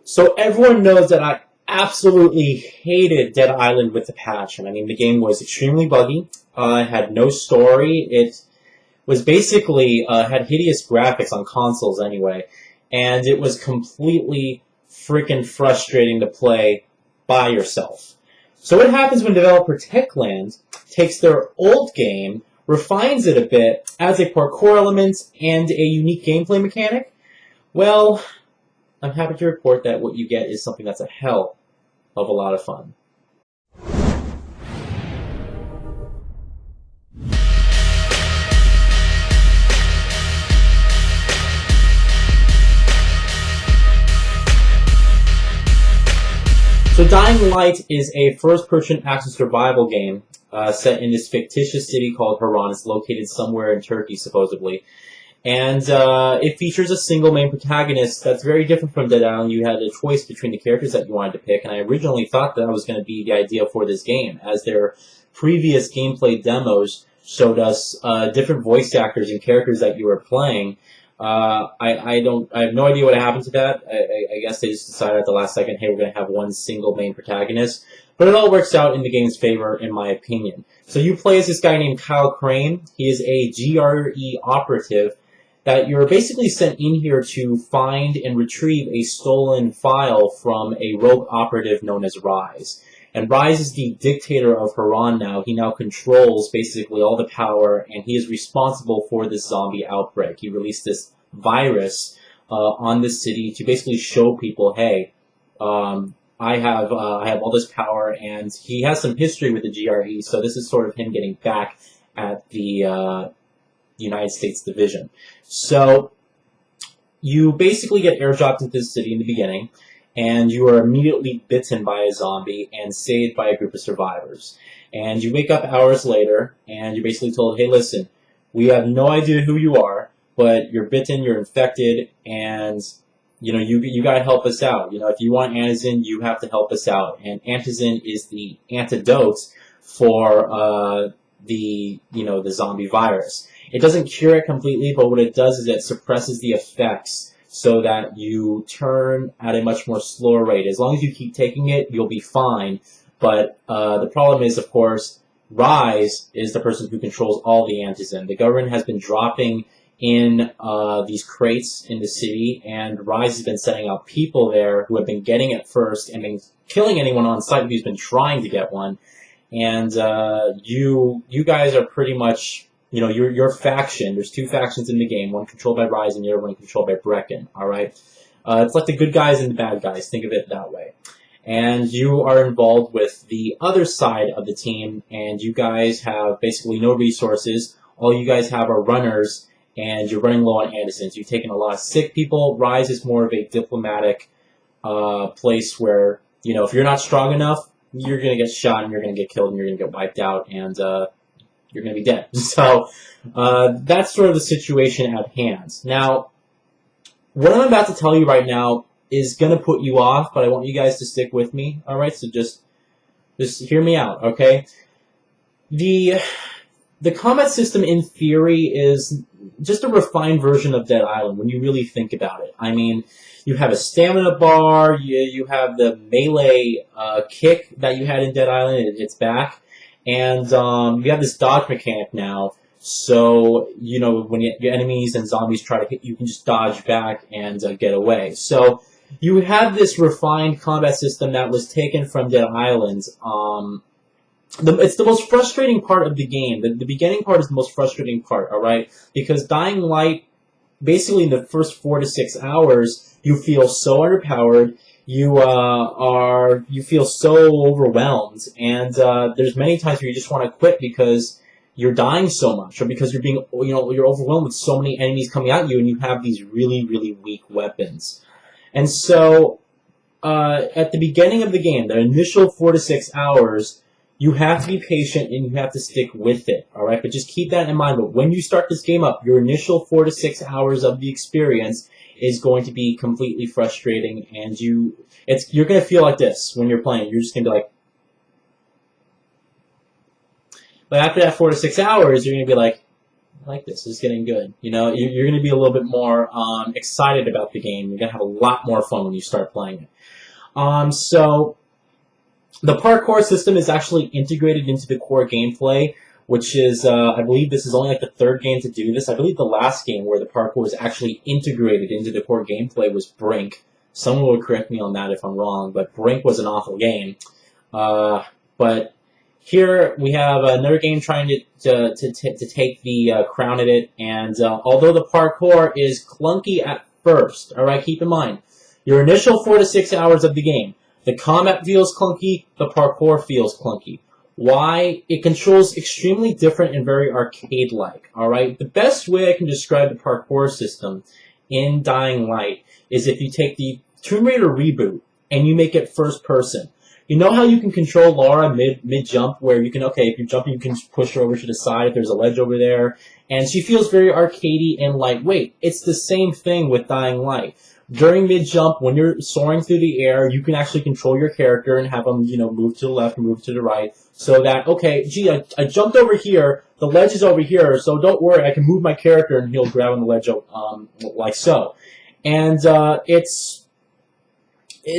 So everyone knows that I absolutely hated Dead Island with a passion. I mean, the game was extremely buggy. It had no story. It was basically had hideous graphics on consoles anyway, and it was completely freaking frustrating to play by yourself. So what happens when developer Techland takes their old game, refines it a bit, adds a parkour element and a unique gameplay mechanic? Well, I'm happy to report that what you get is something that's a hell of a lot of fun. So Dying Light is a first-person action survival game set in this fictitious city called Haran. It's located somewhere in Turkey, supposedly. And it features a single main protagonist that's very different from Dead Island. You had a choice between the characters that you wanted to pick, and I originally thought that was going to be the idea for this game, as their previous gameplay demos showed us different voice actors and characters that you were playing. I have no idea what happened to that. I guess they just decided at the last second, hey, we're going to have one single main protagonist. But it all works out in the game's favor, in my opinion. So you play as this guy named Kyle Crane. He is a GRE operative that you're basically sent in here to find and retrieve a stolen file from a rogue operative known as Rise. And Rise is the dictator of Haran now. He now controls basically all the power, and he is responsible for this zombie outbreak. He released this virus on the city to basically show people, hey, I have all this power, and he has some history with the GRE, so this is sort of him getting back at the United States division. So you basically get airdropped into the city in the beginning, and you are immediately bitten by a zombie and saved by a group of survivors. And you wake up hours later, and you're basically told, hey, listen, we have no idea who you are, but you're bitten, you're infected, and you gotta help us out. If you want antizin, you have to help us out. And antizin is the antidote for the zombie virus. It doesn't cure it completely, but what it does is it suppresses the effects so that you turn at a much more slower rate. As long as you keep taking it, you'll be fine. But the problem is, of course, Rise is the person who controls all the antizin. The government has been dropping in these crates in the city, and Rise has been sending out people there who have been getting it first and been killing anyone on site who's been trying to get one. And you guys are pretty much, your faction. There's two factions in the game, one controlled by Rise and the other one controlled by Brecken, alright? It's like the good guys and the bad guys, think of it that way. And you are involved with the other side of the team, and you guys have basically no resources. All you guys have are runners, and you're running low on antizins. You've taken a lot of sick people. Rise is more of a diplomatic place where, if you're not strong enough, you're going to get shot, and you're going to get killed, and you're going to get wiped out, and you're going to be dead. So that's sort of the situation at hand. Now, what I'm about to tell you right now is going to put you off, but I want you guys to stick with me, all right? So just hear me out, okay? The combat system, in theory, is just a refined version of Dead Island when you really think about it. I mean, you have a stamina bar, you have the melee kick that you had in Dead Island, it's back, and you have this dodge mechanic now, so, when your enemies and zombies try to hit you, can just dodge back and get away. So, you have this refined combat system that was taken from Dead Island. It's the most frustrating part of the game. The beginning part is the most frustrating part, alright? Because Dying Light, basically in the first 4 to 6 hours, you feel so underpowered, you feel so overwhelmed, and there's many times where you just want to quit because you're dying so much, or because you're being, you're overwhelmed with so many enemies coming at you, and you have these really, really weak weapons. And so, at the beginning of the game, the initial 4 to 6 hours, you have to be patient and you have to stick with it, alright? But just keep that in mind. But when you start this game up, your initial 4 to 6 hours of the experience is going to be completely frustrating, and you're going to feel like this when you're playing. You're just going to be like... But after that 4 to 6 hours, you're going to be like, I like this. This is getting good. You know, you're going to be a little bit more excited about the game. You're going to have a lot more fun when you start playing it. So the parkour system is actually integrated into the core gameplay, which is, I believe this is only like the third game to do this. I believe the last game where the parkour was actually integrated into the core gameplay was Brink. Someone will correct me on that if I'm wrong, but Brink was an awful game. But here we have another game trying to take the crown at it, and although the parkour is clunky at first, all right, keep in mind, your initial 4 to 6 hours of the game, the combat feels clunky, the parkour feels clunky. Why? It controls extremely different and very arcade-like, all right? The best way I can describe the parkour system in Dying Light is if you take the Tomb Raider reboot and you make it first person. You know how you can control Lara mid-jump, where you can, okay, if you're jumping, you can push her over to the side if there's a ledge over there, and she feels very arcadey and lightweight. It's the same thing with Dying Light. During mid-jump, when you're soaring through the air, you can actually control your character and have them, you know, move to the left, move to the right, so that, okay, gee, I jumped over here, the ledge is over here, so don't worry, I can move my character and he'll grab on the ledge like so. And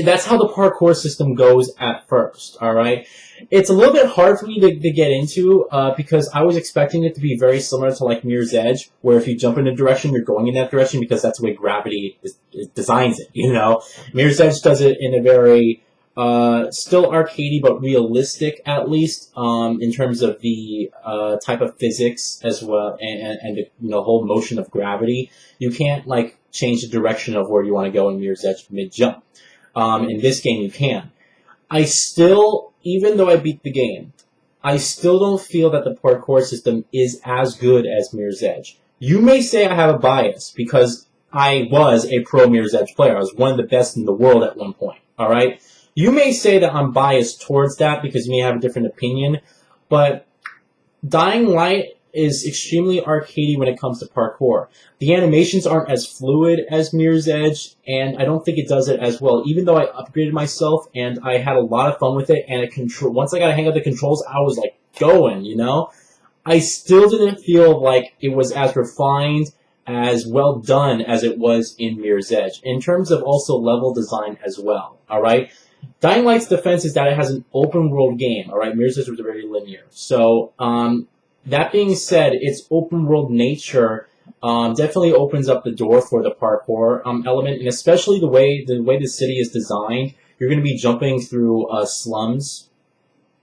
that's how the parkour system goes at first, all right? It's a little bit hard for me to get into because I was expecting it to be very similar to like Mirror's Edge, where if you jump in a direction, you're going in that direction because that's the way gravity designs it, you know? Mirror's Edge does it in a very still arcadey but realistic, at least, in terms of the type of physics as well, and the, you know, whole motion of gravity. You can't like change the direction of where you want to go in Mirror's Edge mid-jump. In this game, you can. I still, even though I beat the game, I still don't feel that the parkour system is as good as Mirror's Edge. You may say I have a bias because I was a pro Mirror's Edge player. I was one of the best in the world at one point. All right. You may say that I'm biased towards that because you may have a different opinion, but Dying Light is extremely arcadey when it comes to parkour. The animations aren't as fluid as Mirror's Edge, and I don't think it does it as well, even though I upgraded myself and I had a lot of fun with it, and once I got a hang of the controls, I was like going, you know? I still didn't feel like it was as refined, as well done as it was in Mirror's Edge, in terms of also level design as well, alright? Dying Light's defense is that it has an open world game, alright? Mirror's Edge was very linear. So, that being said, its open world nature definitely opens up the door for the parkour element, and especially the way the city is designed. You're going to be jumping through slums,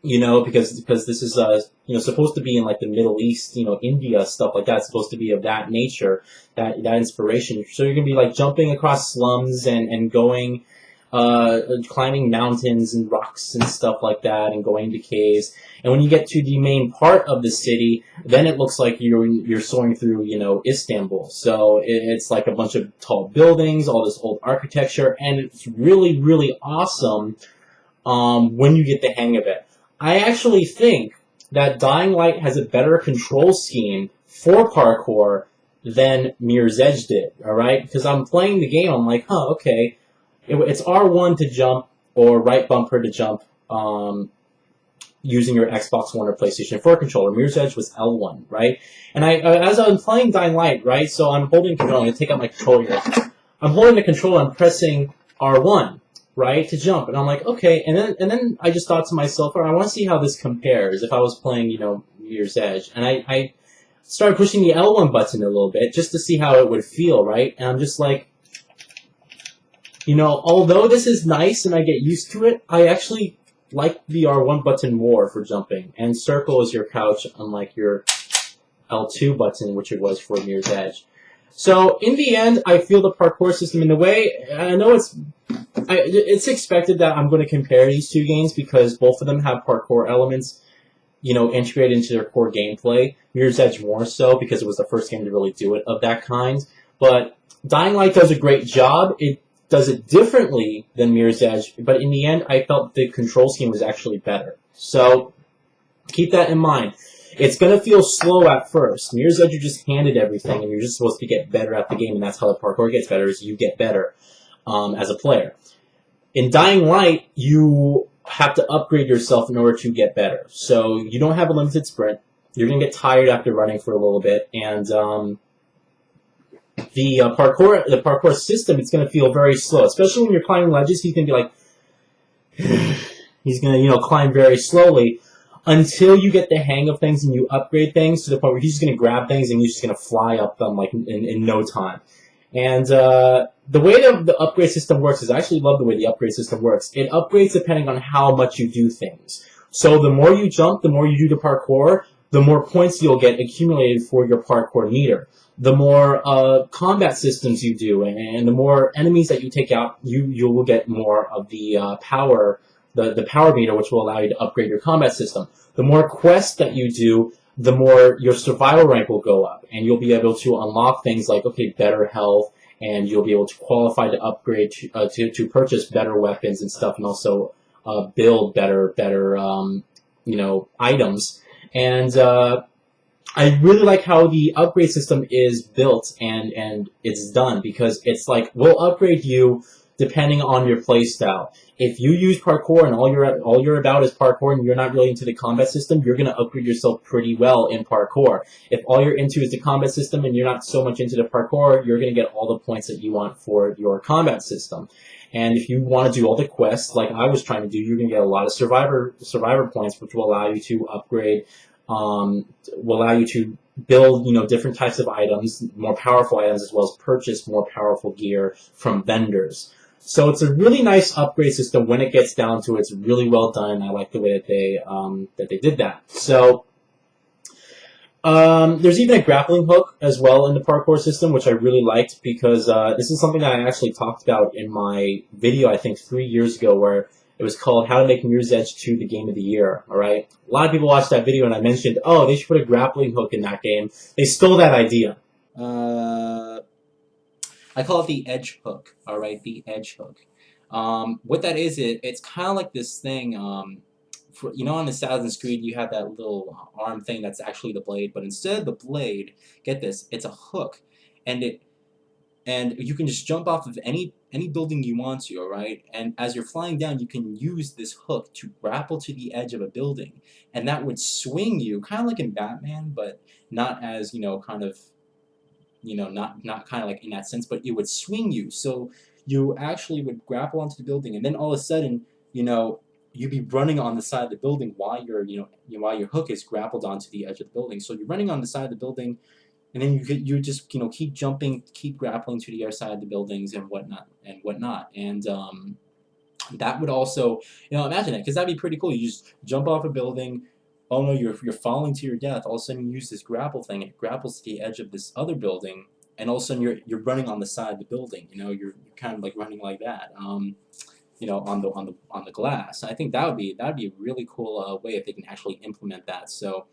you know, because this is you know, supposed to be in like the Middle East, you know, India, stuff like that. It's supposed to be of that nature, that inspiration. So you're going to be like jumping across slums and going. Climbing mountains and rocks and stuff like that, and going to caves. And when you get to the main part of the city, then it looks like you're soaring through, you know, Istanbul. So it's like a bunch of tall buildings, all this old architecture, and it's really, really awesome when you get the hang of it. I actually think that Dying Light has a better control scheme for parkour than Mirror's Edge did, alright? Because I'm playing the game, I'm like, huh, okay. It's R1 to jump, or right bumper to jump, using your Xbox One or PlayStation 4 controller. Mirror's Edge was L1, right? And as I'm playing Dying Light, right, so I'm holding control, I'm going to take out my controller here. I'm holding the controller, I'm pressing R1, right, to jump. And I'm like, okay, and then I just thought to myself, all right, I want to see how this compares if I was playing, you know, Mirror's Edge. And I started pushing the L1 button a little bit, just to see how it would feel, right? And I'm just like, you know, although this is nice and I get used to it, I actually like the R1 button more for jumping. And circle is your couch, unlike your L2 button, which it was for Mirror's Edge. So, in the end, I feel the parkour system, in a way, I know it's expected that I'm going to compare these two games because both of them have parkour elements, you know, integrated into their core gameplay. Mirror's Edge more so because it was the first game to really do it of that kind. But Dying Light does a great job. It does it differently than Mirror's Edge, but in the end, I felt the control scheme was actually better. So, keep that in mind. It's going to feel slow at first. Mirror's Edge, you're just handed everything, and you're just supposed to get better at the game, and that's how the parkour gets better, is you get better as a player. In Dying Light, you have to upgrade yourself in order to get better. So, you don't have a limited sprint. You're gonna get tired after running for a little bit, and the parkour system, it's gonna feel very slow, especially when you're climbing ledges. He's gonna be like, he's gonna climb very slowly until you get the hang of things and you upgrade things to the point where he's just gonna grab things and he's just gonna fly up them like in no time. And the way the upgrade system works is I actually love the way the upgrade system works. It upgrades depending on how much you do things. So the more you jump, the more you do the parkour, the more points you'll get accumulated for your parkour meter. The more combat systems you do, and the more enemies that you take out, you will get more of the power, the power meter, which will allow you to upgrade your combat system. The more quests that you do, the more your survival rank will go up, and you'll be able to unlock things like, okay, better health, and you'll be able to qualify to upgrade to purchase better weapons and stuff, and also build better items. And I really like how the upgrade system is built and it's done, because it's like, we'll upgrade you depending on your playstyle. If you use parkour and all you're about is parkour and you're not really into the combat system, you're gonna upgrade yourself pretty well in parkour. If all you're into is the combat system and you're not so much into the parkour, you're gonna get all the points that you want for your combat system. And if you want to do all the quests like I was trying to do, you're gonna get a lot of survivor points, which will allow you to upgrade, will allow you to build, different types of items, more powerful items, as well as purchase more powerful gear from vendors. So it's a really nice upgrade system when it gets down to it. It's really well done. I like the way that they did that. So there's even a grappling hook as well in the parkour system, which I really liked, because this is something that I actually talked about in my video, I think 3 years ago, where it was called How to Make Mirror's Edge 2 the Game of the Year, alright? A lot of people watched that video and I mentioned, oh, they should put a grappling hook in that game. They stole that idea. I call it the edge hook, alright? The edge hook. What that is, it's kind of like this thing, on Assassin's Creed, you have that little arm thing that's actually the blade, but instead of the blade, get this, it's a hook. And you can just jump off of any building you want to, alright? And as you're flying down, you can use this hook to grapple to the edge of a building. And that would swing you, kind of like in Batman, but not as, kind of, not kind of like in that sense, but it would swing you. So you actually would grapple onto the building, and then all of a sudden, you'd be running on the side of the building while while your hook is grappled onto the edge of the building. So you're running on the side of the building, and then you just keep jumping, keep grappling to the other side of the buildings and whatnot. And that would also, imagine that, because that'd be pretty cool. You just jump off a building. Oh no, you're falling to your death. All of a sudden you use this grapple thing, and it grapples to the edge of this other building, and all of a sudden you're running on the side of the building. You're kind of like running like that. On the glass. I think that'd be a really cool way if they can actually implement that. So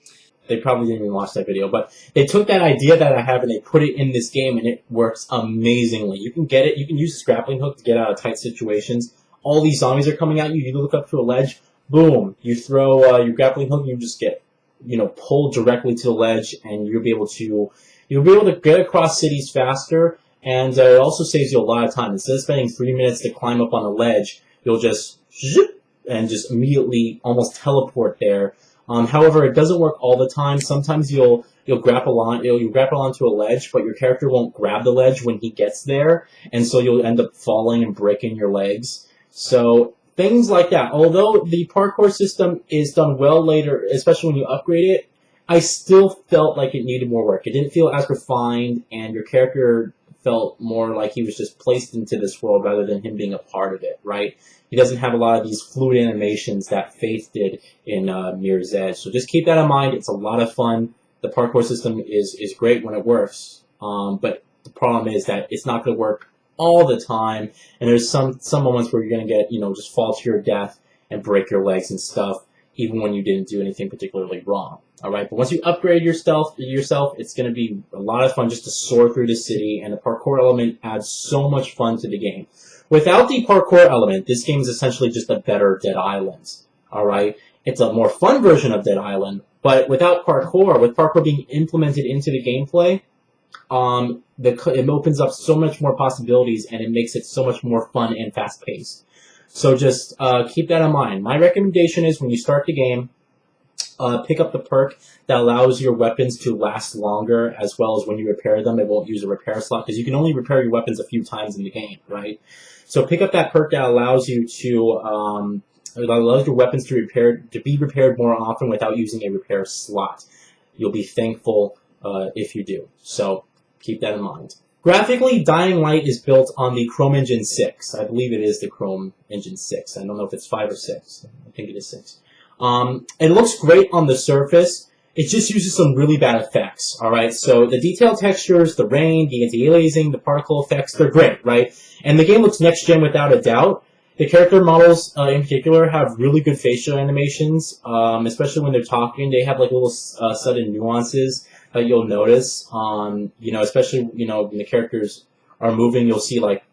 they probably didn't even watch that video, but they took that idea that I have and they put it in this game, and it works amazingly. You can use this grappling hook to get out of tight situations. All these zombies are coming at you. You look up to a ledge, boom, you throw your grappling hook, and you just get pulled directly to the ledge, and you'll be able to get across cities faster. And it also saves you a lot of time. Instead of spending 3 minutes to climb up on a ledge, you'll just zip and just immediately almost teleport there. However, it doesn't work all the time. Sometimes you'll grapple onto a ledge, but your character won't grab the ledge when he gets there, and so you'll end up falling and breaking your legs. So things like that. Although the parkour system is done well later, especially when you upgrade it, I still felt like it needed more work. It didn't feel as refined, and your character felt more like he was just placed into this world rather than him being a part of it, right? He doesn't have a lot of these fluid animations that Faith did in Mirror's Edge. So just keep that in mind. It's a lot of fun. The parkour system is great when it works, but the problem is that it's not going to work all the time, and there's some moments where you're going to get, just fall to your death and break your legs and stuff, even when you didn't do anything particularly wrong. All right, but once you upgrade yourself, it's going to be a lot of fun just to soar through the city, and the parkour element adds so much fun to the game. Without the parkour element, this game is essentially just a better Dead Island. All right, it's a more fun version of Dead Island, but without parkour, with parkour being implemented into the gameplay, it opens up so much more possibilities, and it makes it so much more fun and fast-paced. So just keep that in mind. My recommendation is when you start the game, Pick up the perk that allows your weapons to last longer, as well as when you repair them, it won't use a repair slot, because you can only repair your weapons a few times in the game, right? So pick up that perk that allows you to that allows your weapons to be repaired more often without using a repair slot. You'll be thankful if you do. So keep that in mind. Graphically, Dying Light is built on the Chrome Engine 6. I believe it is the Chrome Engine 6. I don't know if it's 5 or 6. I think it is 6. It looks great on the surface. It just uses some really bad effects, alright? So the detailed textures, the rain, the anti-aliasing, the particle effects, they're great, right? And the game looks next-gen without a doubt. The character models, in particular, have really good facial animations, especially when they're talking. They have, like, little sudden nuances that you'll notice. You know, especially, you know, when the characters are moving, you'll see, like,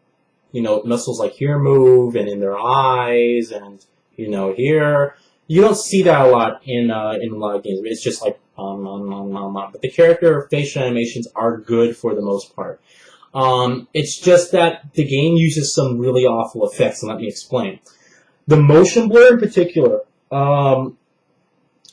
you know, muscles like here move, and in their eyes, and, you know, here. You don't see that a lot in a lot of games. It's just like, but the character facial animations are good for the most part. It's just that the game uses some really awful effects, and let me explain. The motion blur in particular,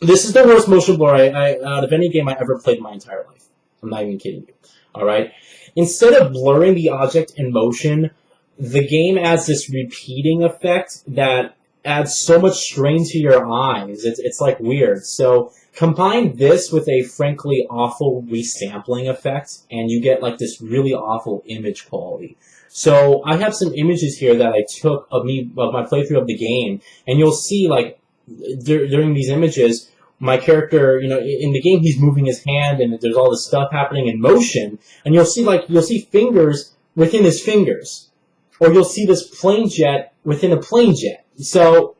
this is the worst motion blur out of any game I ever played in my entire life. I'm not even kidding you. Alright? Instead of blurring the object in motion, the game adds this repeating effect that adds so much strain to your eyes. It's like weird. So combine this with a frankly awful resampling effect, and you get like this really awful image quality. So I have some images here that I took of my playthrough of the game, and you'll see like during these images, my character, you know, in the game he's moving his hand, and there's all this stuff happening in motion, and you'll see fingers within his fingers, or you'll see this plane jet within a plane jet. So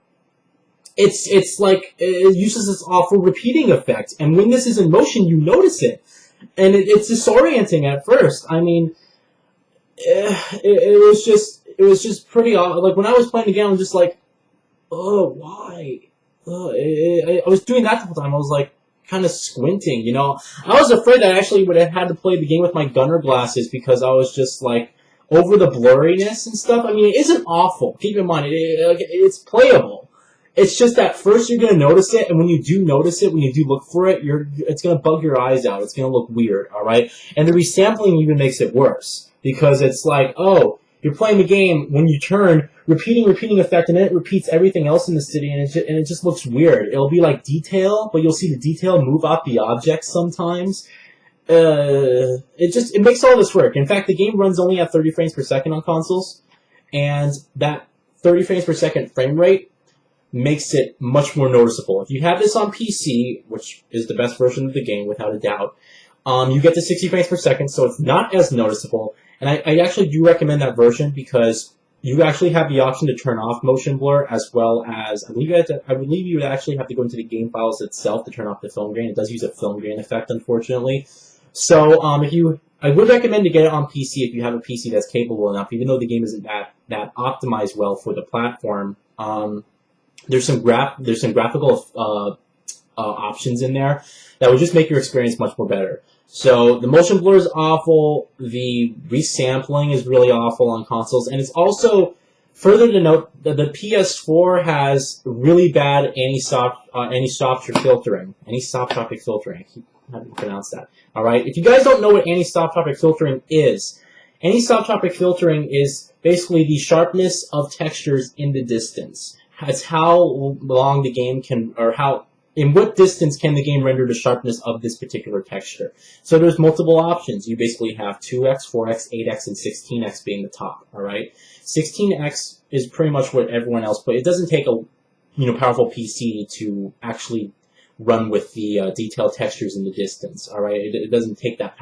it's like it uses this awful repeating effect, and when this is in motion, you notice it, and it's disorienting at first. I mean, it was just pretty like when I was playing the game, I was just like, oh, why? I was doing that the whole time. I was like kind of squinting, you know. I was afraid that I actually would have had to play the game with my gunner glasses because I was just like over the blurriness and stuff. I mean, it isn't awful. Keep in mind, it's playable. It's just that first you're going to notice it, and when you do notice it, when you do look for it, it's going to bug your eyes out. It's going to look weird, all right? And the resampling even makes it worse because it's like, oh, you're playing the game, when you turn, repeating effect, and then it repeats everything else in the city, and it just looks weird. It'll be like detail, but you'll see the detail move off the object sometimes. It makes all this work. In fact, the game runs only at 30 frames per second on consoles, and that 30 frames per second frame rate makes it much more noticeable. If you have this on PC, which is the best version of the game without a doubt, you get to 60 frames per second, so it's not as noticeable. And I actually do recommend that version because you actually have the option to turn off motion blur, as well as I believe you would actually have to go into the game files itself to turn off the film grain. It does use a film grain effect, unfortunately. So I would recommend to get it on PC if you have a PC that's capable enough, even though the game isn't that optimized well for the platform. There's some graphical options in there that would just make your experience much more better. So the motion blur is awful. The resampling is really awful on consoles, and it's also further to note that the PS4 has really bad anisotropic filtering. Anisotropic filtering. I keep having to pronounce that. All right. If you guys don't know what anisotropic filtering is basically the sharpness of textures in the distance. It's how long the game can, or in what distance can the game render the sharpness of this particular texture. So there's multiple options. You basically have 2x, 4x, 8x, and 16x being the top, alright? 16x is pretty much what everyone else, but it doesn't take a powerful PC to actually run with the detailed textures in the distance, alright? It doesn't take that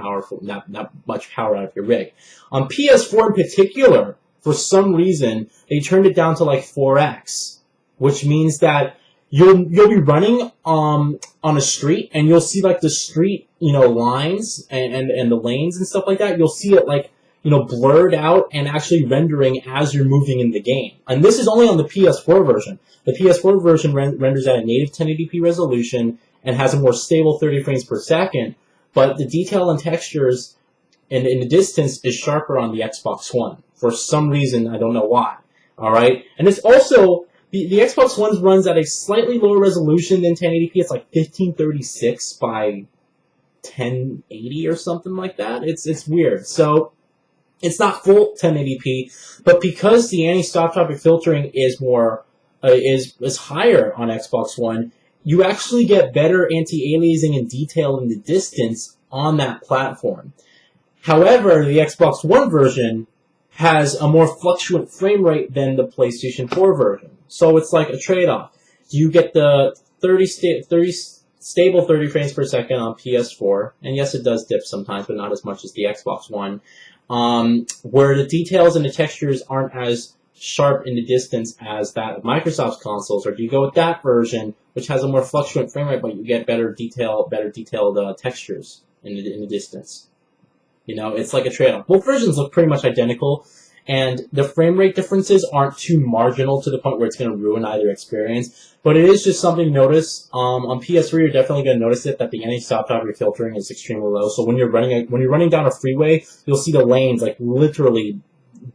much power out of your rig. On PS4 in particular, for some reason, they turned it down to like 4x, which means that you'll be running on a street, and you'll see like the street lines and the lanes and stuff like that. You'll see it like blurred out and actually rendering as you're moving in the game. And this is only on the PS4 version. The PS4 version renders at a native 1080p resolution and has a more stable 30 frames per second, but the detail and textures in the distance is sharper on the Xbox One. For some reason, I don't know why. Alright? And it's also the Xbox One runs at a slightly lower resolution than 1080p. It's like 1536 by 1080 or something like that. It's weird. So it's not full 1080p, but because the anti-stop-topic filtering is more is higher on Xbox One, you actually get better anti-aliasing and detail in the distance on that platform. However, the Xbox One version has a more fluctuant frame rate than the PlayStation 4 version. So it's like a trade-off. You get the stable 30 frames per second on PS4, and yes, it does dip sometimes, but not as much as the Xbox One, where the details and the textures aren't as sharp in the distance as that of Microsoft's consoles, or do you go with that version, which has a more fluctuant frame rate, but you get better detailed textures in the distance? You know, it's like a trade-off. Both versions look pretty much identical, and the frame rate differences aren't too marginal to the point where it's going to ruin either experience. But it is just something to notice. On PS3, you're definitely going to notice it that the anti-stop-topic filtering is extremely low. So when you're running down a freeway, you'll see the lanes like literally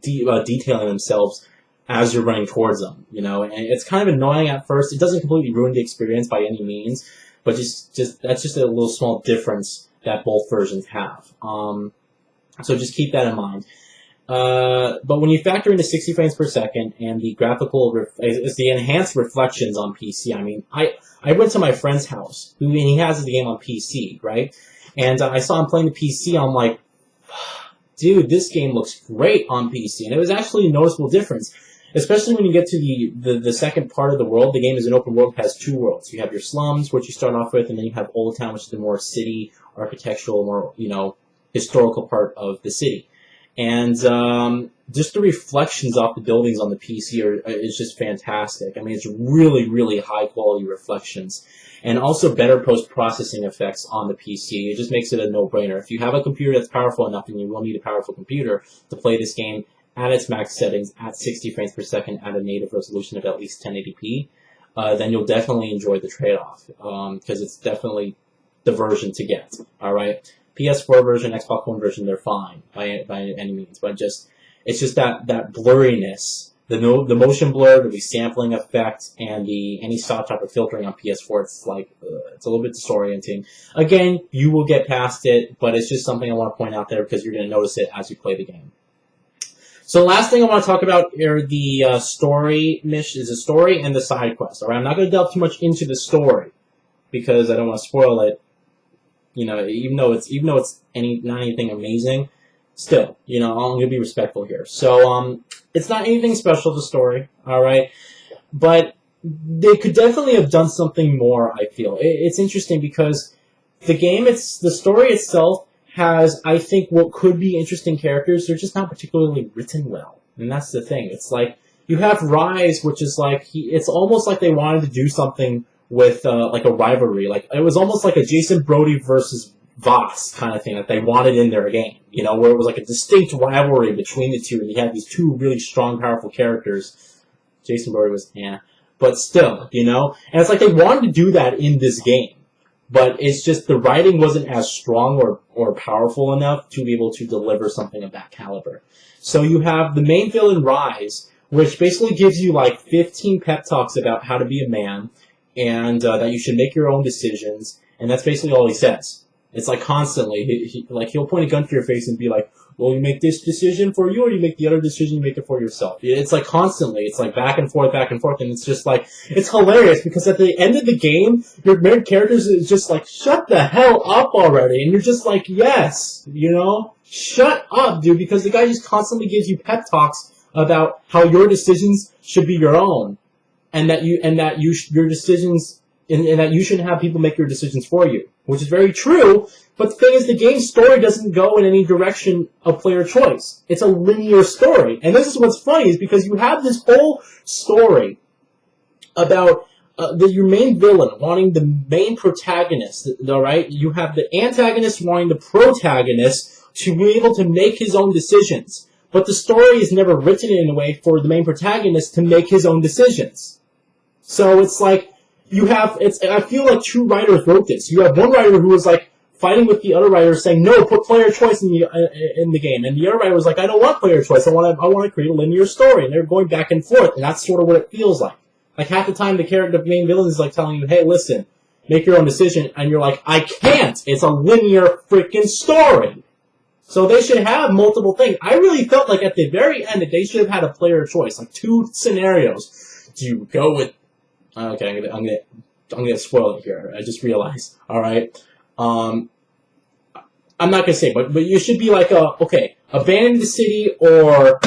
detailing themselves as you're running towards them. You know, and it's kind of annoying at first. It doesn't completely ruin the experience by any means, but that's just a little small difference that both versions have. So just keep that in mind. But when you factor in the 60 frames per second and the the enhanced reflections on PC, I mean, I went to my friend's house, and he has the game on PC, right? And I saw him playing the PC, I'm like, dude, this game looks great on PC. And it was actually a noticeable difference, especially when you get to the second part of the world. The game is an open world, it has two worlds. You have your slums, which you start off with, and then you have Old Town, which is the more city, architectural, more, you know, historical part of the city. And just the reflections off the buildings on the PC is just fantastic. I mean, it's really, really high-quality reflections. And also better post-processing effects on the PC. It just makes it a no-brainer. If you have a computer that's powerful enough, and you will need a powerful computer to play this game at its max settings, at 60 frames per second, at a native resolution of at least 1080p, then you'll definitely enjoy the trade-off. Because it's definitely the version to get. All right? PS4 version, Xbox One version, they're fine by any means, but it's just that blurriness, the motion blur, the resampling effect, and the anti-stop-topic filtering on PS4. It's like it's a little bit disorienting. Again, you will get past it, but it's just something I want to point out there because you're going to notice it as you play the game. So the last thing I want to talk about are the story missions, the story and the side quests. All right, I'm not going to delve too much into the story because I don't want to spoil it. You know, even though it's not anything amazing, still, you know, I'm gonna be respectful here. So, it's not anything special, the story, all right, but they could definitely have done something more. I feel it's interesting because the story itself has, I think, what could be interesting characters. They're just not particularly written well, and that's the thing. It's like you have Rise, which is like it's almost like they wanted to do something with like a rivalry, like it was almost like a Jason Brody versus Voss kind of thing that they wanted in their game, you know, where it was like a distinct rivalry between the two, and you had these two really strong, powerful characters. Jason Brody was, but still, you know, and it's like they wanted to do that in this game, but it's just the writing wasn't as strong or powerful enough to be able to deliver something of that caliber. So you have the main villain, Rise, which basically gives you like 15 pep talks about how to be a man, and that you should make your own decisions, and that's basically all he says. It's like constantly, he'll point a gun to your face and be like, well, you make this decision for you, or you make the other decision, you make it for yourself. It's like constantly, it's like back and forth, and it's just like, it's hilarious, because at the end of the game, your main character is just like, shut the hell up already, and you're just like, yes, you know, shut up, dude, because the guy just constantly gives you pep talks about how your decisions should be your own. And that your decisions, and that you shouldn't have people make your decisions for you, which is very true. But the thing is, the game's story doesn't go in any direction of player choice. It's a linear story, and this is what's funny is because you have this whole story about your main villain wanting the main protagonist. All right, you have the antagonist wanting the protagonist to be able to make his own decisions, but the story is never written in a way for the main protagonist to make his own decisions. So it's like I feel like two writers wrote this. You have one writer who was like fighting with the other writer saying, no, put player choice in the game. And the other writer was like, I don't want player choice. I want to create a linear story. And they're going back and forth. And that's sort of what it feels like. Like, half the time the main villain is like telling you, hey, listen, make your own decision, and you're like, I can't! It's a linear freaking story! So they should have multiple things. I really felt like at the very end that they should have had a player choice, like 2 scenarios. Do you go with... Okay, I'm gonna spoil it here. I just realized. Alright? I'm not gonna say, but you should be like, okay, abandon the city or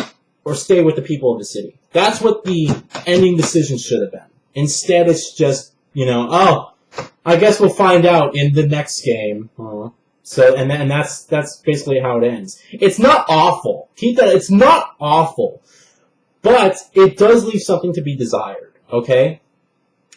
stay with the people of the city. That's what the ending decision should have been. Instead, it's just, oh, I guess we'll find out in the next game. So, and that's basically how it ends. It's not awful. Keep that. It's not awful, but it does leave something to be desired. Okay,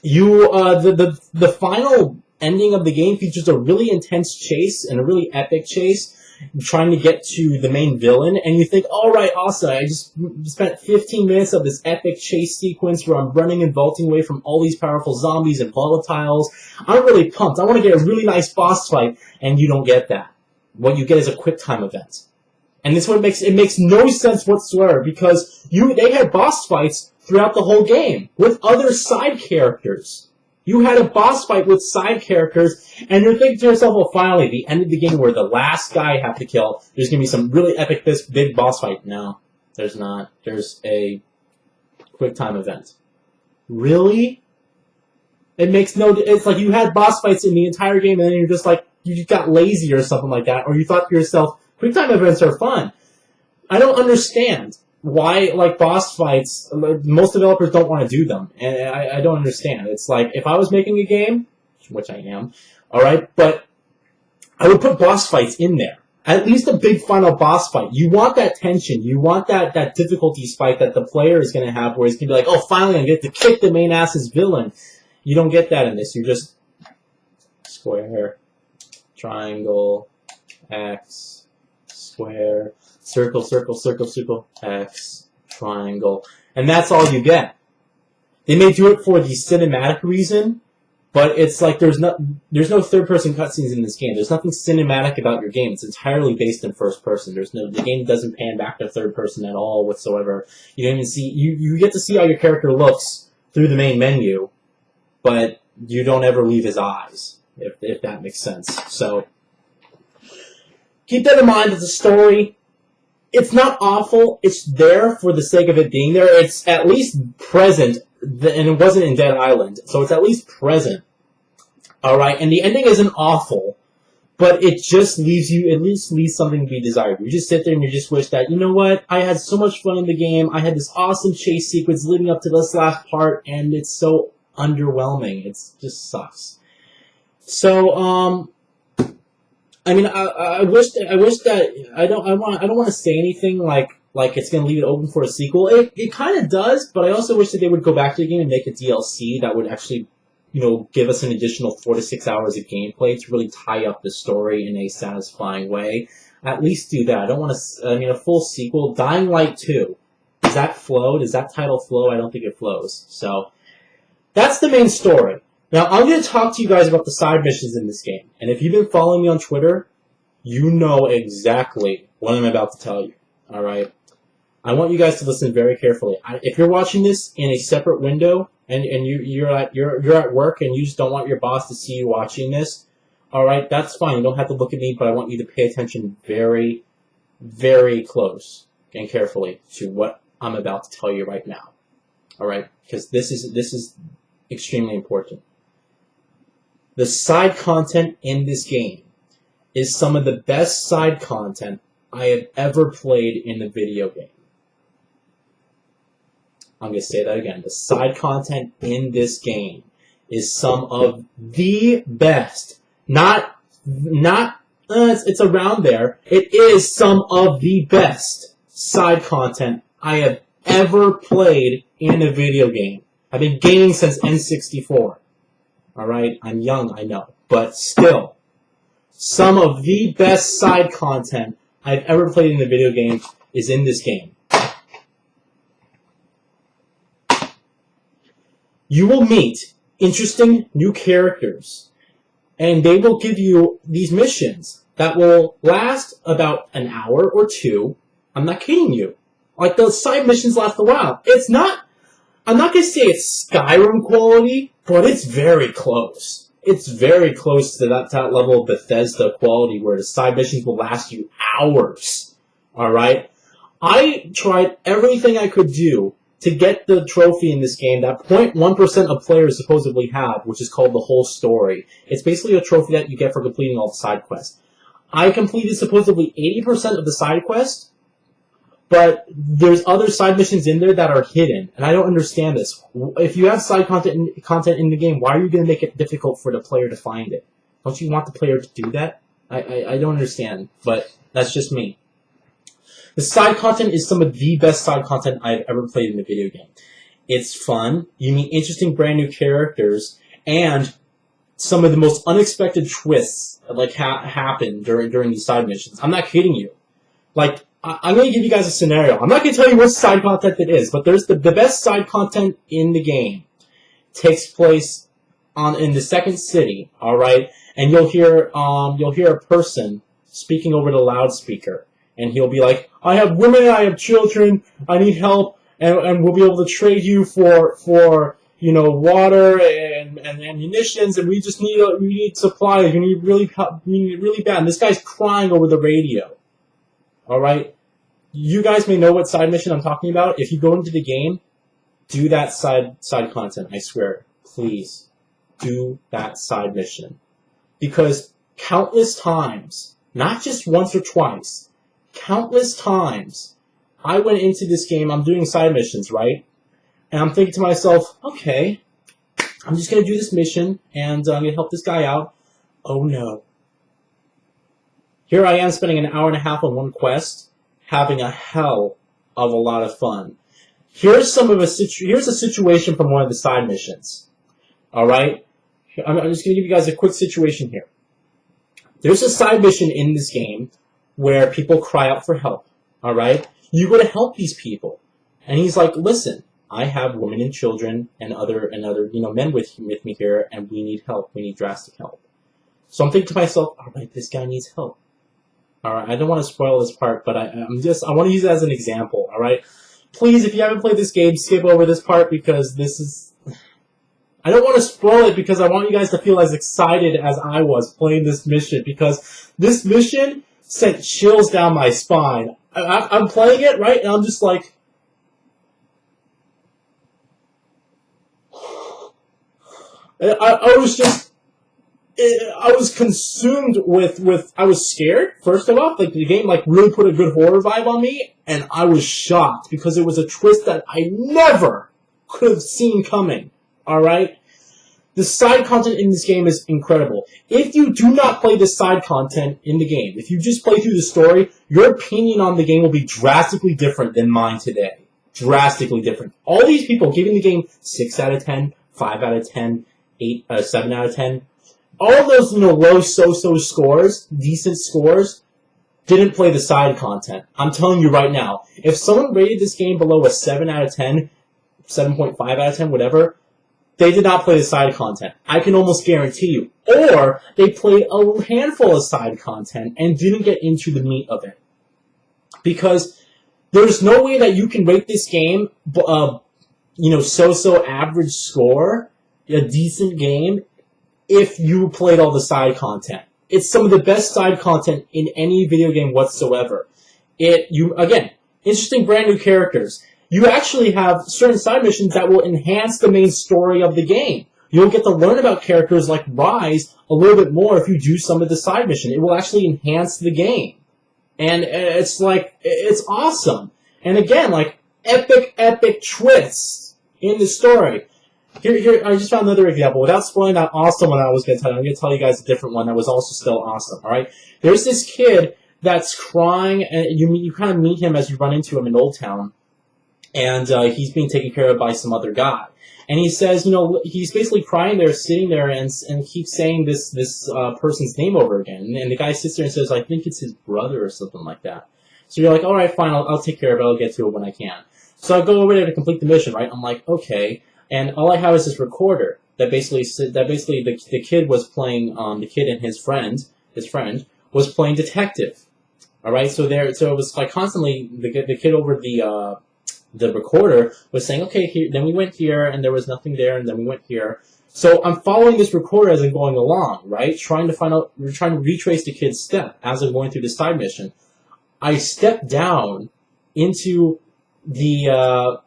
the final ending of the game features a really intense chase and a really epic chase, trying to get to the main villain, and you think, all right, awesome, I just spent 15 minutes of this epic chase sequence where I'm running and vaulting away from all these powerful zombies and volatiles. I'm really pumped. I want to get a really nice boss fight, and you don't get that. What you get is a quick time event. And this one makes no sense whatsoever, because they had boss fights throughout the whole game with other side characters. You had a boss fight with side characters, and you're thinking to yourself, well, finally, the end of the game where the last guy I have to kill, there's going to be some really epic, this big boss fight. No, there's not. There's a quick time event. Really? It's like you had boss fights in the entire game, and then you're just like, you just got lazy or something like that, or you thought to yourself, quick time events are fun. I don't understand why, like, boss fights, most developers don't want to do them, and I don't understand. It's like, if I was making a game, which I am, alright, but I would put boss fights in there. At least a big final boss fight. You want that tension, you want that difficulty spike that the player is going to have, where he's going to be like, oh, finally I get to kick the main ass's villain. You don't get that in this. You just square, triangle, X, square, circle, circle, circle, circle, X, triangle. And that's all you get. They may do it for the cinematic reason, but it's like there's no third-person cutscenes in this game. There's nothing cinematic about your game. It's entirely based in first person. The game doesn't pan back to third person at all whatsoever. You don't even see, you get to see how your character looks through the main menu, but you don't ever leave his eyes, if that makes sense. So, keep that in mind that the story, it's not awful. It's there for the sake of it being there. It's at least present, and it wasn't in Dead Island, so it's at least present. Alright, and the ending isn't awful, but it just leaves something to be desired. You just sit there and you just wish that, you know what, I had so much fun in the game, I had this awesome chase sequence leading up to this last part, and it's so underwhelming. It just sucks. So, I mean, I wish that I don't want to say anything like it's going to leave it open for a sequel. It kind of does, but I also wish that they would go back to the game and make a DLC that would actually, give us an additional 4 to 6 hours of gameplay to really tie up the story in a satisfying way. At least do that. I don't want to. I mean, a full sequel. Dying Light 2. Does that flow? Does that title flow? I don't think it flows. So that's the main story. Now, I'm going to talk to you guys about the side missions in this game. And if you've been following me on Twitter, you know exactly what I'm about to tell you. Alright? I want you guys to listen very carefully. If you're watching this in a separate window, and you're at work and you just don't want your boss to see you watching this, alright, that's fine. You don't have to look at me, but I want you to pay attention very, very close and carefully to what I'm about to tell you right now. Alright? Because this is extremely important. The side content in this game is some of the best side content I have ever played in a video game. I'm going to say that again. The side content in this game is some of the best. It's around there. It is some of the best side content I have ever played in a video game. I've been gaming since N64. Alright? I'm young, I know. But still, some of the best side content I've ever played in a video game is in this game. You will meet interesting new characters, and they will give you these missions that will last about an hour or two. I'm not kidding you. Like, those side missions last a while. It's not I'm not going to say it's Skyrim quality, but it's very close. It's very close to that level of Bethesda quality where the side missions will last you hours. Alright? I tried everything I could do to get the trophy in this game that 0.1% of players supposedly have, which is called the whole story. It's basically a trophy that you get for completing all the side quests. I completed supposedly 80% of the side quests, but there's other side missions in there that are hidden, and I don't understand this. If you have side content in the game, why are you going to make it difficult for the player to find it? Don't you want the player to do that? I don't understand, but that's just me. The side content is some of the best side content I've ever played in a video game. It's fun, you meet interesting brand new characters, and some of the most unexpected twists like happen during these side missions. I'm not kidding you. Like, I'm going to give you guys a scenario. I'm not going to tell you what side content it is, but there's the best side content in the game. Takes place in the second city, all right? And you'll hear a person speaking over the loudspeaker, and he'll be like, "I have women, I have children, I need help, and we'll be able to trade you for water and munitions, and we need supplies. We need really bad." And this guy's crying over the radio. Alright? You guys may know what side mission I'm talking about. If you go into the game, do that side content. I swear. Please. Do that side mission. Because countless times, not just once or twice, countless times, I went into this game, I'm doing side missions, right? And I'm thinking to myself, okay, I'm just going to do this mission, and I'm going to help this guy out. Oh no. Here I am spending an hour and a half on one quest, having a hell of a lot of fun. Here's a situation from one of the side missions. Alright? I'm just going to give you guys a quick situation here. There's a side mission in this game where people cry out for help. Alright? You go to help these people. And he's like, "Listen, I have women and children and other men with me here, and we need help. We need drastic help." So I'm thinking to myself, alright, this guy needs help. Alright, I don't want to spoil this part, but I want to use it as an example, alright? Please, if you haven't played this game, skip over this part because this is... I don't want to spoil it because I want you guys to feel as excited as I was playing this mission, because this mission sent chills down my spine. I'm playing it, right, and I'm just like... I was just... I was consumed with I was scared, first of all. Like, the game really put a good horror vibe on me, and I was shocked because it was a twist that I never could have seen coming. Alright? The side content in this game is incredible. If you do not play the side content in the game, if you just play through the story, your opinion on the game will be drastically different than mine today. Drastically different. All these people giving the game 6 out of 10, 5 out of 10, 7 out of 10, all of those, low so-so scores, decent scores, didn't play the side content. I'm telling you right now, if someone rated this game below a 7 out of 10, 7.5 out of 10, whatever, they did not play the side content. I can almost guarantee you. Or they played a handful of side content and didn't get into the meat of it. Because there's no way that you can rate this game, so-so average score, a decent game, if you played all the side content. It's some of the best side content in any video game whatsoever. Again, interesting brand new characters. You actually have certain side missions that will enhance the main story of the game. You'll get to learn about characters like Rise a little bit more if you do some of the side mission. It will actually enhance the game. And it's awesome. And again, epic twists in the story. Here, I just found another example. Without spoiling that awesome one I was going to tell you, I'm going to tell you guys a different one that was also still awesome, alright? There's this kid that's crying, and you kind of meet him as you run into him in Old Town, and he's being taken care of by some other guy. And he says, he's basically crying there, sitting there, and keeps saying this person's name over again. And the guy sits there and says, "I think it's his brother," or something like that. So you're like, alright, fine, I'll take care of it, I'll get to it when I can. So I go over there to complete the mission, right? I'm like, okay. And all I have is this recorder that basically the kid was playing, the kid and his friend was playing detective. All right, so it was constantly the kid over the the recorder was saying, okay, here, then we went here, and there was nothing there, and then we went here. So I'm following this recorder as I'm going along, right? Trying to retrace the kid's step as I'm going through this side mission. I stepped down into the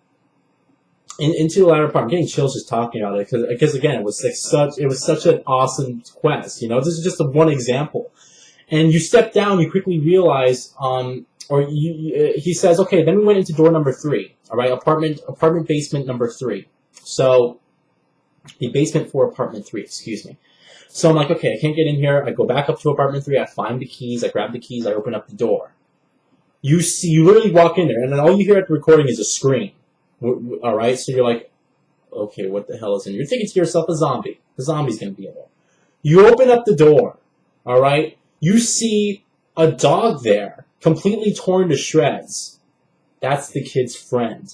into the latter part. I'm getting chills just talking about it because again, it was such an awesome quest. You know, this is just one example. And you step down, you quickly realize, he says, okay, then we went into door number 3. All right, apartment basement number 3. So the basement for apartment 3, excuse me. So I'm like, okay, I can't get in here. I go back up to apartment 3. I find the keys. I grab the keys. I open up the door. You literally walk in there, and then all you hear at the recording is a scream. All right, so you're like, okay, what the hell is in here? You're thinking to yourself, a zombie. The zombie's going to be in there. You open up the door, all right? You see a dog there, completely torn to shreds. That's the kid's friend.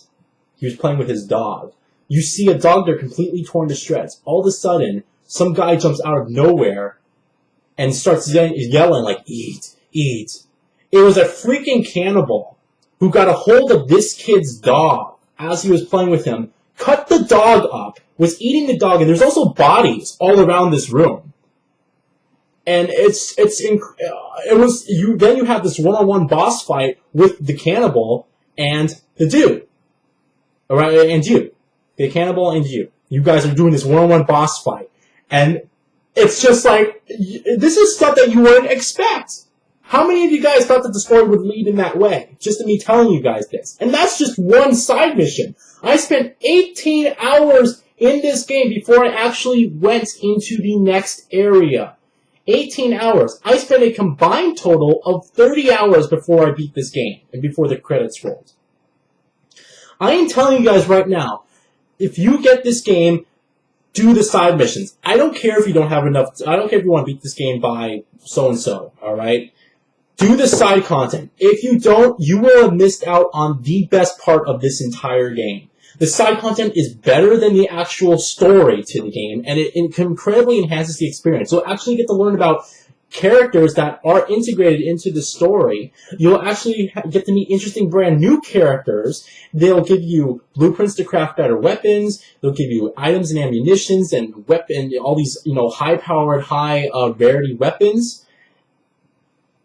He was playing with his dog. You see a dog there completely torn to shreds. All of a sudden, some guy jumps out of nowhere and starts yelling like, eat, eat. It was a freaking cannibal who got a hold of this kid's dog as he was playing with him, cut the dog up, was eating the dog, and there's also bodies all around this room. And then you have this one-on-one boss fight with the cannibal and the dude. All right, and you. The cannibal and you. You guys are doing this one-on-one boss fight. And it's just like, this is stuff that you wouldn't expect. How many of you guys thought that the story would lead in that way? Just in me telling you guys this. And that's just one side mission. I spent 18 hours in this game before I actually went into the next area. 18 hours. I spent a combined total of 30 hours before I beat this game and before the credits rolled. I am telling you guys right now, if you get this game, do the side missions. I don't care if you don't have enough. I don't care if you want to beat this game by so-and-so, all right? Do the side content. If you don't, you will have missed out on the best part of this entire game. The side content is better than the actual story to the game, and it incredibly enhances the experience. You'll actually get to learn about characters that are integrated into the story. You'll actually get to meet interesting brand new characters. They'll give you blueprints to craft better weapons. They'll give you items and ammunitions and all these, high-powered, high-rarity weapons.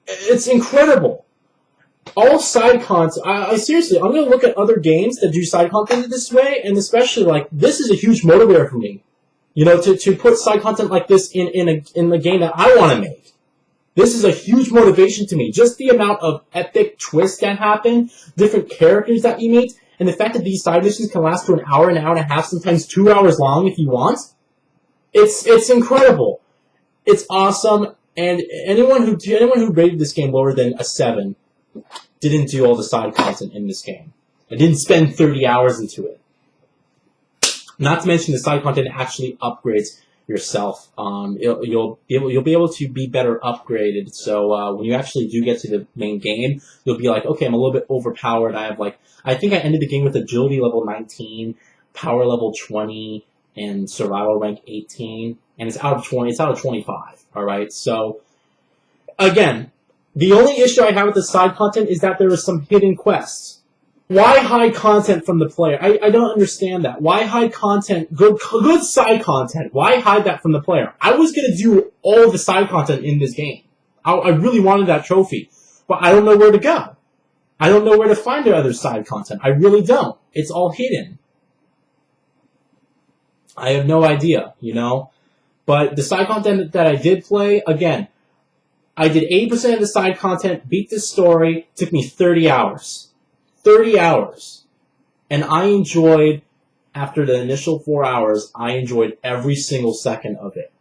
It's incredible. All side content. I seriously, I'm going to look at other games that do side content this way, and especially, this is a huge motivator for me. To put side content like this in the game that I want to make. This is a huge motivation to me. Just the amount of epic twists that happen, different characters that you meet, and the fact that these side missions can last for an hour and a half, sometimes 2 hours long if you want. It's incredible. It's awesome. And anyone who rated this game lower than a 7 didn't do all the side content in this game. I didn't spend 30 hours into it. Not to mention the side content actually upgrades yourself. You'll be able to be better upgraded. So when you actually do get to the main game, you'll be like, okay, I'm a little bit overpowered. I think I ended the game with agility level 19, power level 20, and survival rank 18, and it's out of 20. It's out of 25. All right. So again, the only issue I have with the side content is that there is some hidden quests. Why hide content from the player? I don't understand that. Why hide content, good side content? Why hide that from the player? I was going to do all the side content in this game. I really wanted that trophy, but I don't know where to go. I don't know where to find the other side content. I really don't. It's all hidden. I have no idea, But the side content that I did play, again, I did 80% of the side content, beat the story, took me 30 hours. 30 hours. And I enjoyed, after the initial 4 hours, I enjoyed every single second of it.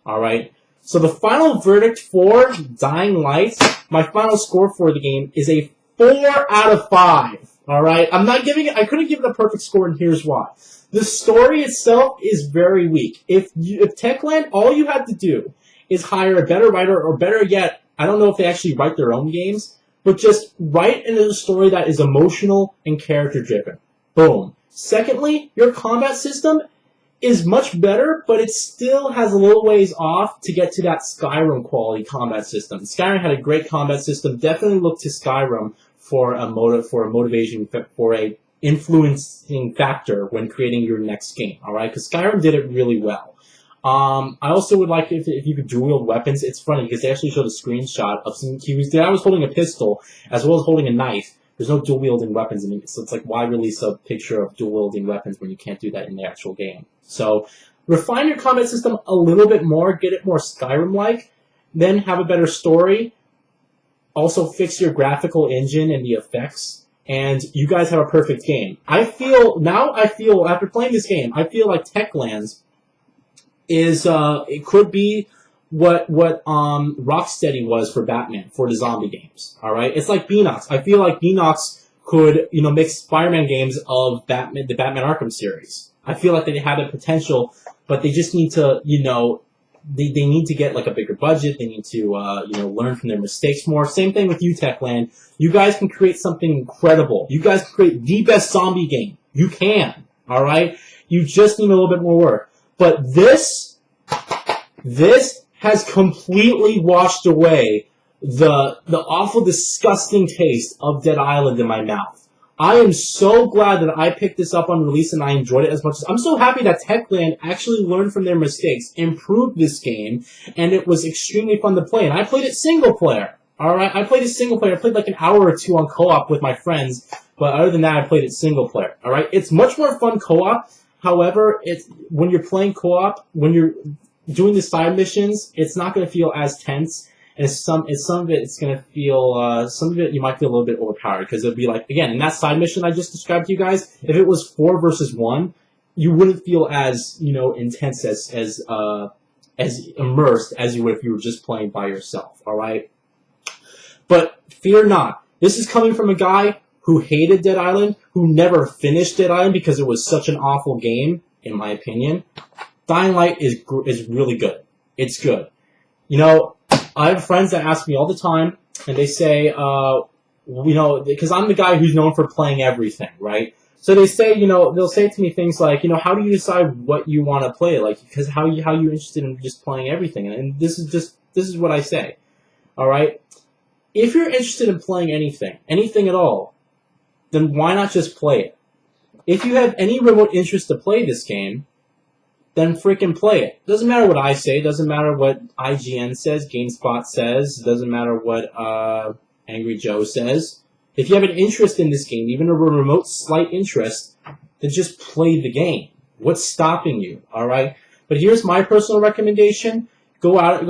Alright? So the final verdict for Dying Light, my final score for the game, is a 4 out of 5. Alright? I couldn't give it a perfect score, and here's why. The story itself is very weak. If Techland, all you have to do is hire a better writer, or better yet, I don't know if they actually write their own games, but just write a story that is emotional and character-driven. Boom. Secondly, your combat system is much better, but it still has a little ways off to get to that Skyrim quality combat system. Skyrim had a great combat system. Definitely look to Skyrim for a motivation, for a influencing factor when creating your next game. All right, because Skyrim did it really well. I also would like if you could dual wield weapons. It's funny because they actually showed a screenshot of some cues. I was holding a pistol as well as holding a knife. There's no dual wielding weapons in it, so it's like, why release a picture of dual wielding weapons when you can't do that in the actual game? So refine your combat system a little bit more, get it more Skyrim-like, then have a better story. Also fix your graphical engine and the effects, and you guys have a perfect game. I feel after playing this game, I feel like Techlands is it could be what Rocksteady was for Batman for the zombie games. All right, it's like Beanox. I feel like Beanox could make Spider-Man games of the Batman Arkham series. I feel like they have the potential, but they just need to they need to get like a bigger budget. They need to learn from their mistakes more. Same thing with you, Techland. You guys can create something incredible. You guys can create the best zombie game. You can. All right. You just need a little bit more work. But this has completely washed away the awful, disgusting taste of Dead Island in my mouth. I am so glad that I picked this up on release and I enjoyed it as much as... I'm so happy that Techland actually learned from their mistakes, improved this game, and it was extremely fun to play. And I played it single player. Alright? I played it single player. I played like an hour or two on co-op with my friends, but other than that, I played it single player. Alright? It's much more fun co-op. However, when you're playing co-op, when you're doing the side missions, it's not going to feel as tense. And some of it, it's going to feel, some of it you might feel a little bit overpowered, because it'll be like, again, in that side mission I just described to you guys, if it was 4 versus 1, you wouldn't feel as, intense, as immersed as you would if you were just playing by yourself, alright? But fear not. This is coming from a guy who hated Dead Island, who never finished Dead Island because it was such an awful game, in my opinion. Dying Light is really good. It's good. I have friends that ask me all the time, and they say, because I'm the guy who's known for playing everything, right? So they say, they'll say to me things like, how do you decide what you want to play? Like, because how you interested in just playing everything? And this is what I say, all right? If you're interested in playing anything at all, then why not just play it? If you have any remote interest to play this game, then freaking play it. Doesn't matter what I say. Doesn't matter what IGN says, GameSpot says. Doesn't matter what Angry Joe says. If you have an interest in this game, even a remote slight interest, then just play the game. What's stopping you? All right. But here's my personal recommendation: go out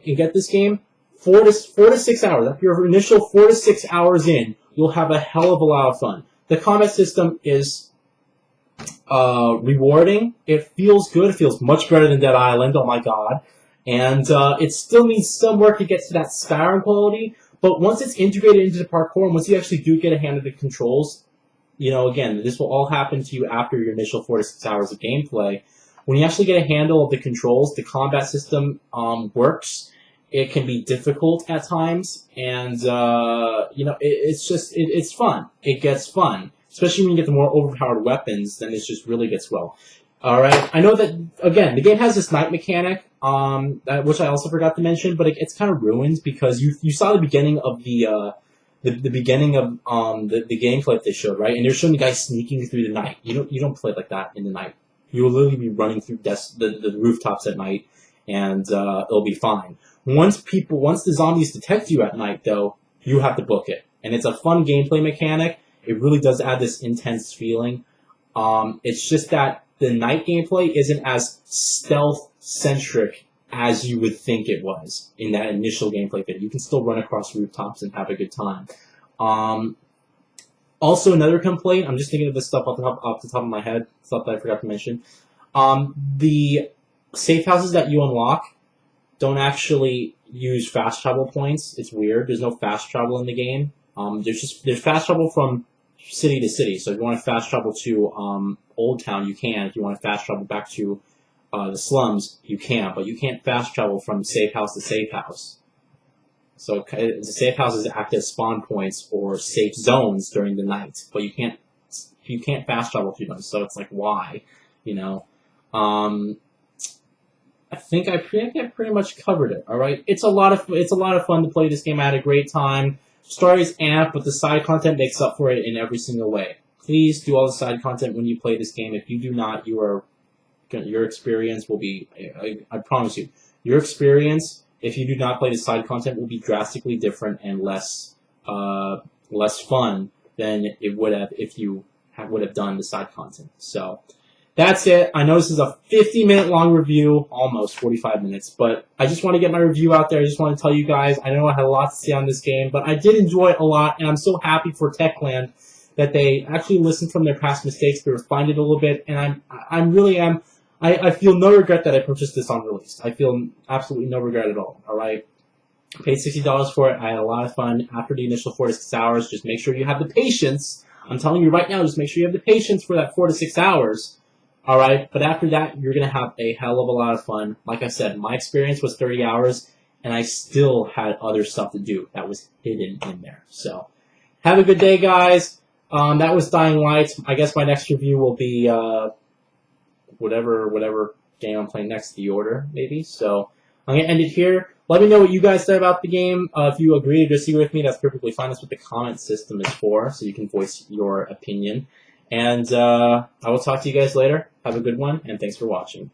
and get this game. 4 to 6 hours. After your initial 4 to 6 hours in, you'll have a hell of a lot of fun. The combat system is rewarding. It feels good. It feels much better than Dead Island. Oh my god! And it still needs some work to get to that Skyrim quality. But once it's integrated into the parkour, and once you actually do get a hand of the controls, again, this will all happen to you after your initial 4 to 6 hours of gameplay. When you actually get a handle of the controls, the combat system works. It can be difficult at times, and it's fun. It gets fun. Especially when you get the more overpowered weapons, then it just really gets well. Alright, I know that, again, the game has this night mechanic, which I also forgot to mention, but it's kind of ruined because you saw the beginning of the beginning of the gameplay that they showed, right? And they're showing the guy sneaking through the night. You don't play like that in the night. You will literally be running through the rooftops at night, and it'll be fine. Once the zombies detect you at night, though, you have to book it. And it's a fun gameplay mechanic. It really does add this intense feeling. It's just that the night gameplay isn't as stealth-centric as you would think it was in that initial gameplay video. You can still run across rooftops and have a good time. Also, another complaint, I'm just thinking of this stuff off the top of my head, stuff that I forgot to mention. The safe houses that you unlock don't actually use fast travel points. It's weird. There's no fast travel in the game. There's fast travel from city to city. So if you want to fast travel to Old Town, you can. If you want to fast travel back to the slums, you can. But you can't fast travel from safe house to safe house. So the safe houses act as spawn points or safe zones during the night, but you can't fast travel through them. So it's like, why? I think I pretty much covered it. All right, it's a lot of fun to play this game. I had a great time. Story's amped, but the side content makes up for it in every single way. please do all the side content when you play this game. If you do not, your experience will be, I promise you, your experience, if you do not play the side content, will be drastically different and less fun than it would have if you would have done the side content. So that's it. I know this is a 50-minute long review, almost 45 minutes, but I just want to get my review out there. I just want to tell you guys, I know I had a lot to say on this game, but I did enjoy it a lot, and I'm so happy for Techland that they actually listened from their past mistakes, they refined it a little bit, and I feel no regret that I purchased this on release. I feel absolutely no regret at all, alright? I paid $60 for it. I had a lot of fun after the initial 4 to 6 hours. Just make sure you have the patience. I'm telling you right now, just make sure you have the patience for that 4 to 6 hours. Alright, but after that, you're going to have a hell of a lot of fun. Like I said, my experience was 30 hours, and I still had other stuff to do that was hidden in there. So, have a good day, guys. That was Dying Light. I guess my next review will be whatever game I'm playing next, The Order, maybe. So, I'm going to end it here. Let me know what you guys said about the game. If you agree or disagree with me, that's perfectly fine. That's what the comment system is for, so you can voice your opinion. And I will talk to you guys later. Have a good one, and thanks for watching.